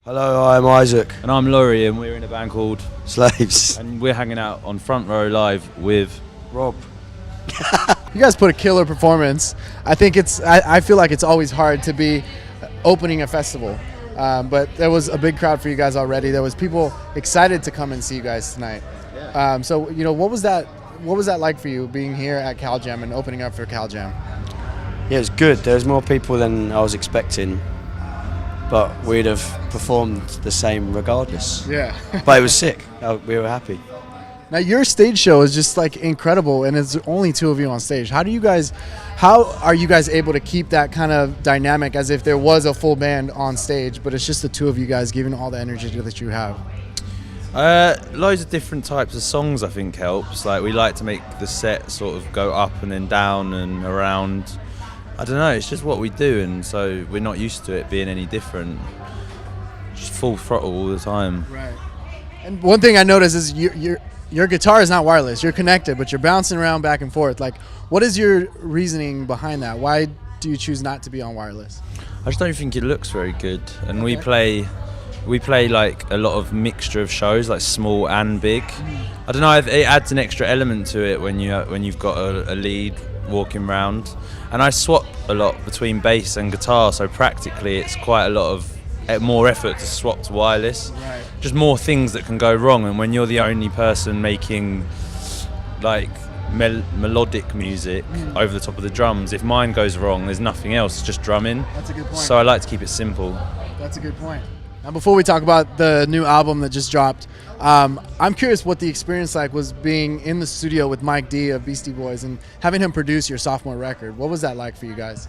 Hello, I'm Isaac. And I'm Laurie, and we're in a band called Slaves. And we're hanging out on Front Row Live with Rob. You guys put a killer performance. I think I feel like it's always hard to be opening a festival. But there was a big crowd for you guys already. There was people excited to come and see you guys tonight. Yeah. So, what was that like for you being here at Cal Jam and opening up for Cal Jam? Yeah, it was good. There was more people than I was expecting, but we'd have performed the same regardless. Yeah. But it was sick. We were happy. Now your stage show is just like incredible, and it's only two of you on stage. How are you guys able to keep that kind of dynamic as if there was a full band on stage, but it's just the two of you guys giving all the energy that you have? loads of different types of songs I think helps. Like we like to make the set sort of go up and then down and around. I don't know, it's just what we do, and so we're not used to it being any different. Just full throttle all the time. Right. And one thing I noticed is your guitar is not wireless. You're connected, but you're bouncing around back and forth. Like, what is your reasoning behind that? Why do you choose not to be on wireless? I just don't think it looks very good. And we play like a lot of mixture of shows, like small and big. I don't know, it adds an extra element to it when you've got a lead walking around. And I swap a lot between bass and guitar, so practically it's quite a lot of more effort to swap to wireless. Right. Just more things that can go wrong, and when you're the only person making like melodic music over the top of the drums, if mine goes wrong, there's nothing else, it's just drumming. That's a good point. So I like to keep it simple. That's a good point. Now, before we talk about the new album that just dropped, I'm curious what the experience like was being in the studio with Mike D of Beastie Boys and having him produce your sophomore record. What was that like for you guys?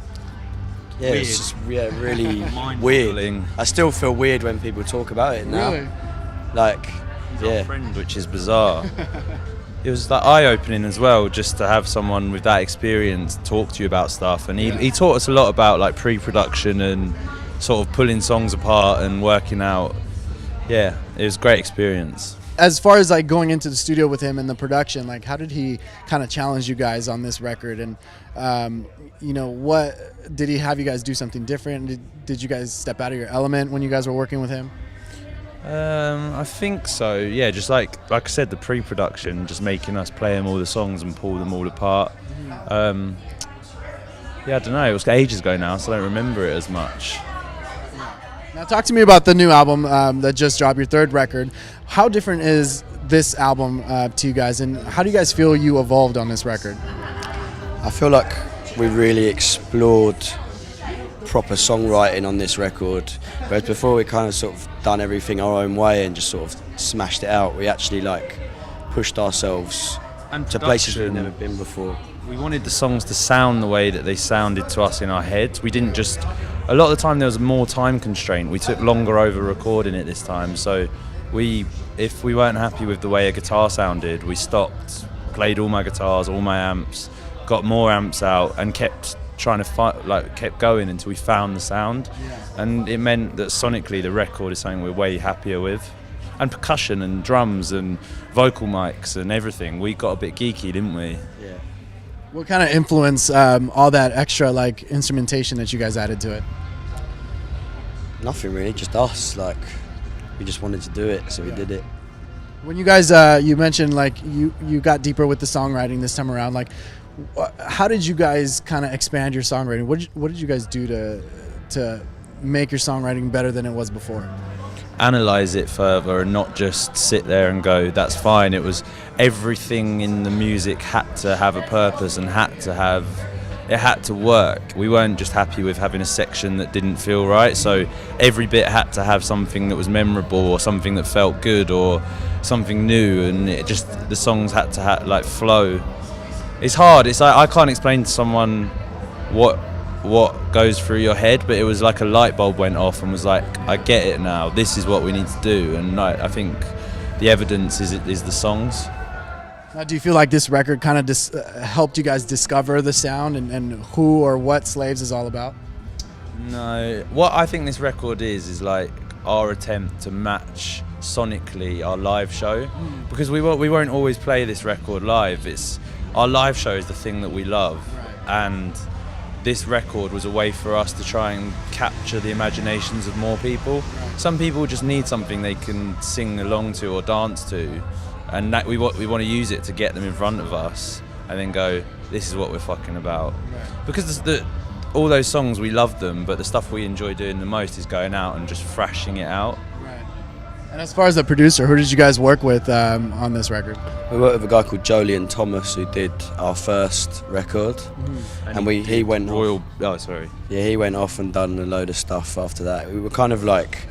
Yeah, Weird. it's just really Mind-boggling. weird. I still feel weird when people talk about it now. Really? Like, Our yeah. friend, which is bizarre. It was like eye-opening as well, just to have someone with that experience talk to you about stuff. And he taught us a lot about like pre-production and sort of pulling songs apart and working out. Yeah, it was a great experience. As far as like going into the studio with him and the production, like how did he kind of challenge you guys on this record? And what did he have you guys do something different? Did you guys step out of your element when you guys were working with him? I think so. Yeah, just like I said, the pre-production, just making us play him all the songs and pull them all apart. I don't know. It was ages ago now, so I don't remember it as much. Now talk to me about the new album that just dropped, your third record. How different is this album to you guys, and how do you guys feel you evolved on this record? I feel like we really explored proper songwriting on this record, whereas before we kind of sort of done everything our own way and just sort of smashed it out. We actually like pushed ourselves And to places we've production. never been before. We wanted the songs to sound the way that they sounded to us in our heads. We didn't just... A lot of the time there was more time constraint. We took longer over recording it this time. So if we weren't happy with the way a guitar sounded, we stopped, played all my guitars, all my amps, got more amps out and kept trying to kept going until we found the sound. Yeah. And it meant that sonically the record is something we're way happier with. And percussion and drums and vocal mics and everything. We got a bit geeky, didn't we? Yeah. What kind of influence all that extra like instrumentation that you guys added to it? Nothing really, just us. Like, we just wanted to do it, so we did it. When you guys, you mentioned like you got deeper with the songwriting this time around. Like, how did you guys kind of expand your songwriting? What did you guys do to make your songwriting better than it was before? Analyze it further and not just sit there and go, that's fine. It was everything in the music had to have a purpose and had to work. We weren't just happy with having a section that didn't feel right, so every bit had to have something that was memorable or something that felt good or something new, and the songs had to flow. It's hard. It's like I can't explain to someone what goes through your head, but it was like a light bulb went off and was like, I get it now. This is what we need to do, and I think the evidence is the songs. Now, do you feel like this record kind of helped you guys discover the sound and who or what Slaves is all about? No, what I think this record is like our attempt to match sonically our live show, because we won't always play this record live. It's our live show is the thing that we love, and this record was a way for us to try and capture the imaginations of more people. Some people just need something they can sing along to or dance to, and that we want to use it to get them in front of us and then go, this is what we're fucking about. Because all those songs, we love them, but the stuff we enjoy doing the most is going out and just thrashing it out. And as far as the producer, who did you guys work with on this record? We worked with a guy called Jolien Thomas who did our first record, and he went Royal. off. Oh, sorry. Yeah, he went off and done a load of stuff after that. We were kind of like,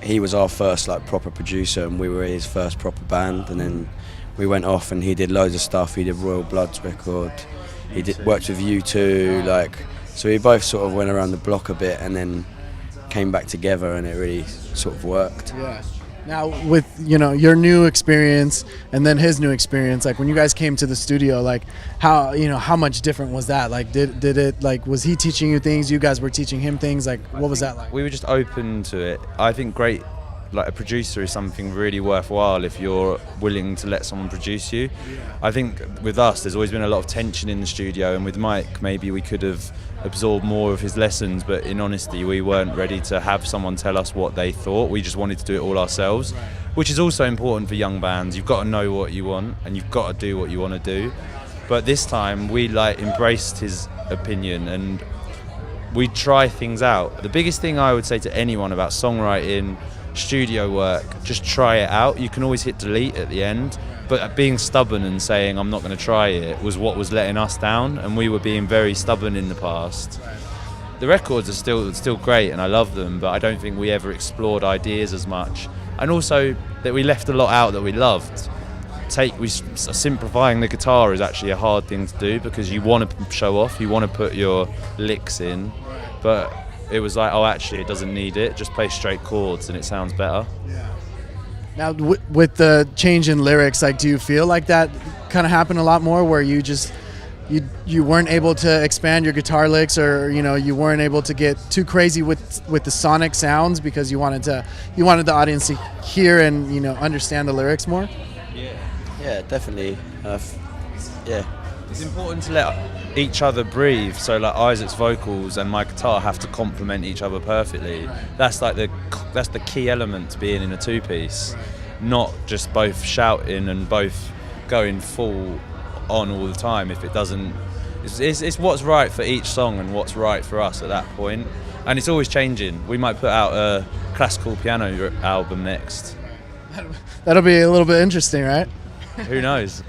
he was our first like proper producer, and we were his first proper band. And then we went off, and he did loads of stuff. He did Royal Blood's record. He worked with U2, like, so we both sort of went around the block a bit, and then came back together, and it really sort of worked. Yeah. Now, with your new experience and then his new experience, like when you guys came to the studio, like how much different was that? Like, did it, like, was he teaching you things? You guys were teaching him things? Like, what was that like? We were just open to it. I think like a producer is something really worthwhile if you're willing to let someone produce you. I think with us, there's always been a lot of tension in the studio, and with Mike, maybe we could have absorbed more of his lessons, but in honesty, we weren't ready to have someone tell us what they thought. We just wanted to do it all ourselves, which is also important for young bands. You've got to know what you want, and you've got to do what you want to do. But this time, we like embraced his opinion, and we try things out. The biggest thing I would say to anyone about songwriting, studio work, just try it out. You can always hit delete at the end, but being stubborn and saying I'm not going to try it was what was letting us down, and we were being very stubborn in the past. The records are still great, and I love them, but I don't think we ever explored ideas as much, and also that we left a lot out that we loved. Simplifying the guitar is actually a hard thing to do, because you want to show off, you want to put your licks in, but it was like, oh, actually, it doesn't need it. Just play straight chords and it sounds better. Yeah. Now, with the change in lyrics, like, do you feel like that kind of happened a lot more, where you just you weren't able to expand your guitar licks, or you weren't able to get too crazy with the sonic sounds because you wanted the audience to hear and understand the lyrics more? Yeah, definitely. Yeah. It's important to let each other breathe. So like Isaac's vocals and my guitar have to complement each other perfectly. That's like that's the key element to being in a two-piece. Not just both shouting and both going full on all the time. If it doesn't, it's what's right for each song and what's right for us at that point. And it's always changing. We might put out a classical piano album next. That'll be a little bit interesting, right? Who knows?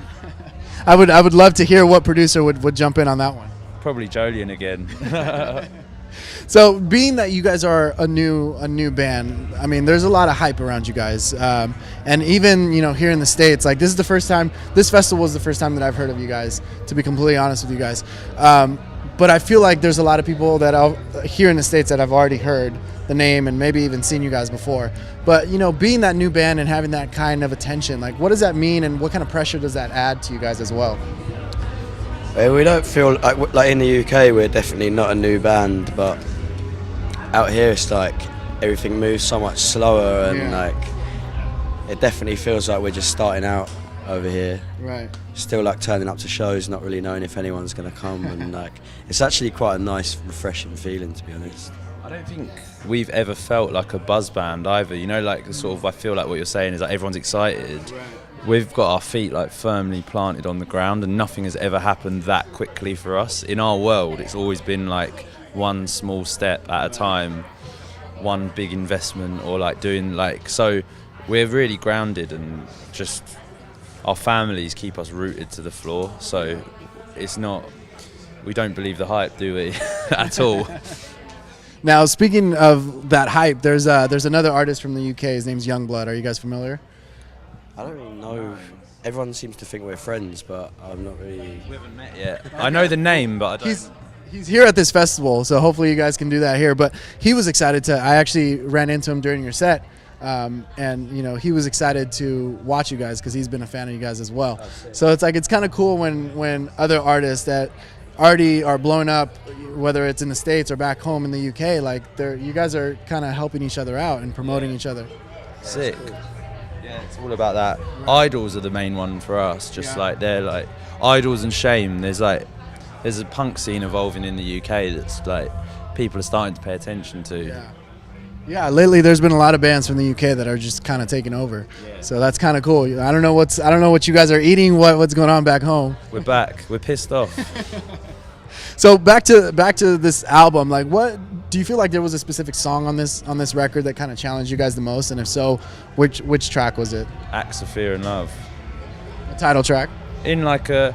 I would love to hear what producer would jump in on that one. Probably Jolien again. So, being that you guys are a new band, I mean, there's a lot of hype around you guys, and even here in the States, like this festival is the first time that I've heard of you guys. To be completely honest with you guys, but I feel like there's a lot of people that here in the States that I've already heard the name and maybe even seen you guys before. But being that new band and having that kind of attention, like, what does that mean, and what kind of pressure does that add to you guys as well? We don't feel like in the UK we're definitely not a new band, but out here it's like everything moves so much slower, and like it definitely feels like we're just starting out over here. Right. Still like turning up to shows, not really knowing if anyone's going to come, and like it's actually quite a nice, refreshing feeling, to be honest. I don't think we've ever felt like a buzz band either. Like sort of, I feel like what you're saying is that everyone's excited. Right. We've got our feet like firmly planted on the ground, and nothing has ever happened that quickly for us. In our world, it's always been like one small step at a time, one big investment, or like doing like, so we're really grounded, and just our families keep us rooted to the floor. So it's not, we don't believe the hype, do we? At all. Now, speaking of that hype, there's another artist from the UK. His name's Youngblood. Are you guys familiar? I don't really know. Everyone seems to think we're friends, but I'm not really. We haven't met yet. I know the name, but I don't. He's here at this festival, so hopefully you guys can do that here. But he was excited to. I actually ran into him during your set, and he was excited to watch you guys because he's been a fan of you guys as well. So it's kind of cool when other artists that already are blown up, whether it's in the States or back home in the UK, like you guys are kind of helping each other out and promoting each other. Sick. Yeah, it's all about that. Idols are the main one for us. Just like they're like Idols and Shame. There's like there's a punk scene evolving in the UK that's like people are starting to pay attention to. Yeah, lately there's been a lot of bands from the UK that are just kind of taking over. Yeah. So that's kind of cool. I don't know what you guys are eating, what's going on back home. We're back. We're pissed off. So back to this album, like what do you feel like there was a specific song on this record that kind of challenged you guys the most, and if so, which track was it? Acts of Fear and Love. The title track. In like the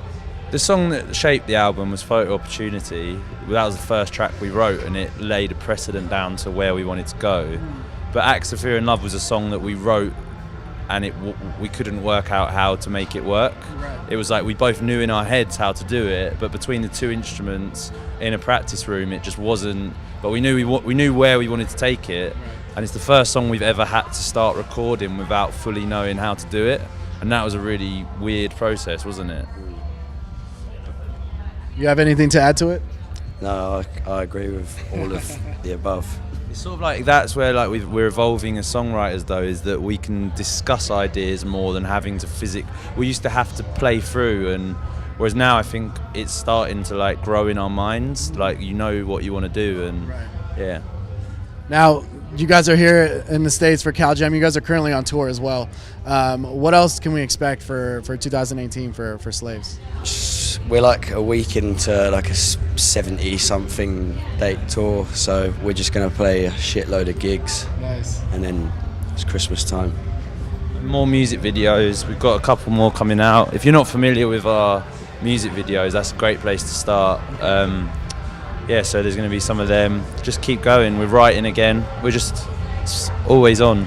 song that shaped the album was Photo Opportunity. That was the first track we wrote, and it laid a precedent down to where we wanted to go. But Acts of Fear and Love was a song that we wrote, and we couldn't work out how to make it work. Right. It was like we both knew in our heads how to do it, but between the two instruments in a practice room, it just wasn't. But we knew where we wanted to take it, and it's the first song we've ever had to start recording without fully knowing how to do it, and that was a really weird process, wasn't it? You have anything to add to it? No, I agree with all of the above. It's sort of like that's where like we're evolving as songwriters though, is that we can discuss ideas more than having to we used to have to play through, and whereas now I think it's starting to like grow in our minds, like you know what you want to do, and yeah. Now you guys are here in the States for Cal Jam. You guys are currently on tour as well. What else can we expect for 2018 for Slaves? We're like a week into like a 70-something date tour, so we're just going to play a shitload of gigs. Nice. And then it's Christmas time. More music videos. We've got a couple more coming out. If you're not familiar with our music videos, that's a great place to start. So there's going to be some of them. Just keep going. We're writing again. We're just always on.